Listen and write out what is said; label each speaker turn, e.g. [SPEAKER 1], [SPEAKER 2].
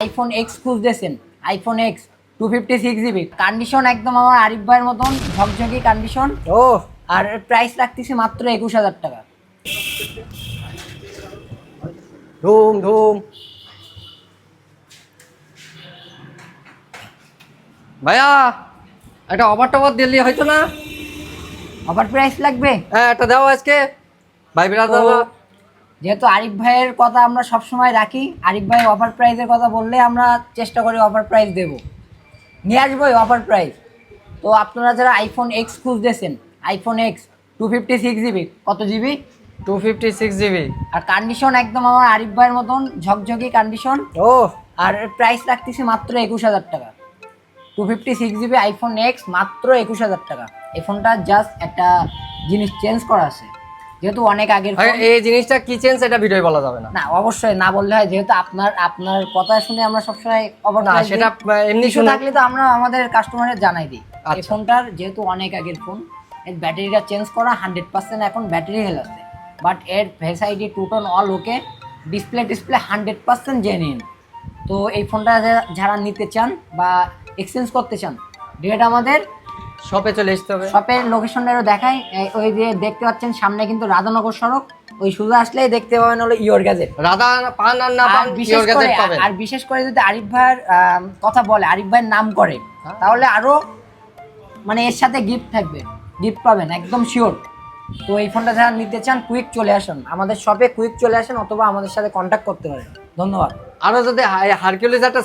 [SPEAKER 1] IPhone x খুঁজতেছেন, iPhone x 256 GB condition একদম আমার আরিফ ভাইয়ের মতন ঝকঝকি কন্ডিশন।
[SPEAKER 2] ও
[SPEAKER 1] আর প্রাইস রাখতেছি মাত্র 21,000 টাকা।
[SPEAKER 2] ধুম ধুম ভাইয়া, একটা অফার টফার দিল্লি হয়তো না?
[SPEAKER 1] অফার প্রাইস লাগবে?
[SPEAKER 2] হ্যাঁ, একটা দাও আজকে ভাই বিরাদার।
[SPEAKER 1] তো যেহেতু আরিফ ভাইয়ের কথা আমরা সবসময় রাখি, আরিফ ভাই অফার প্রাইসের কথা বললে আমরা চেষ্টা করি অফার প্রাইস দেব, নিয়ে আসবোই অফার প্রাইস। তো আপনারা যারা আইফোন এক্স খুঁজতেছেন, আইফোন এক্স 256 জিবি, কত জিবি?
[SPEAKER 2] 256 জিবি।
[SPEAKER 1] আর কন্ডিশন একদম আমার আরিফ ভাইয়ের মতন ঝকঝকি কন্ডিশন।
[SPEAKER 2] ও
[SPEAKER 1] আর প্রাইস রাখতেছি মাত্র 21,000 টাকা। 256 জিবি আইফোন এক্স মাত্র 21,000 টাকা। এই ফোনটা জাস্ট একটা জিনিস চেঞ্জ করা আছে, যেহেতু অনেক আগের
[SPEAKER 2] ভাই,
[SPEAKER 1] ফোন।
[SPEAKER 2] এই জিনিসটা কি চেঞ্জ এটা ভিডিও বলা যাবে না।
[SPEAKER 1] না, অবশ্যই না বললে হয়, যেহেতু আপনার কথা শুনে আমরা সবসময় অবাক
[SPEAKER 2] না,
[SPEAKER 1] হয়ে যাই।
[SPEAKER 2] সেটা এমনি
[SPEAKER 1] কিছু
[SPEAKER 2] শুনে
[SPEAKER 1] থাকলে তো আমরা আমাদের কাস্টমারের জানাই দিই। এই
[SPEAKER 2] আচ্ছা।
[SPEAKER 1] ফোনটার যেহেতু অনেক আগের ফোন, এর ব্যাটারিটা চেঞ্জ করা 100% এখন ব্যাটারি হেলথ আছে, বাট এর ফেস আইডি টুটন অল ওকে, ডিসপ্লে 100% জেনুইন। তো এই ফোনটা যারা নিতে চান বা এক্সচেঞ্জ করতে চান, ডিরেক্ট আমাদের
[SPEAKER 2] শপে চলে আসতে হবে।
[SPEAKER 1] শপের লোকেশনটাও দেখাই। ওই যে দেখতে পাচ্ছেন সামনে কিন্তু রাধানগর সড়ক, ওই সোজা আসলেই দেখতে পাবেন হলো ইওর গ্যাজেট।
[SPEAKER 2] রাধা পান আর না পান,
[SPEAKER 1] আর বিশেষ করে যদি আরিফ ভাইয়ের কথা বলে, আরিফ ভাইয়ের নাম করে, তাহলে আরো মানে এর সাথে গিফট থাকবে, গিফট পাবেন একদম শিওর। তো এই ফোনটা যারা নিতে চান কুইক চলে আসুন আমাদের শপে, কুইক চলে আসেন, অথবা আমাদের সাথে কন্ট্যাক্ট করতে পারেন। ধন্যবাদ।
[SPEAKER 2] আরো যদি হারকিউলিস একটা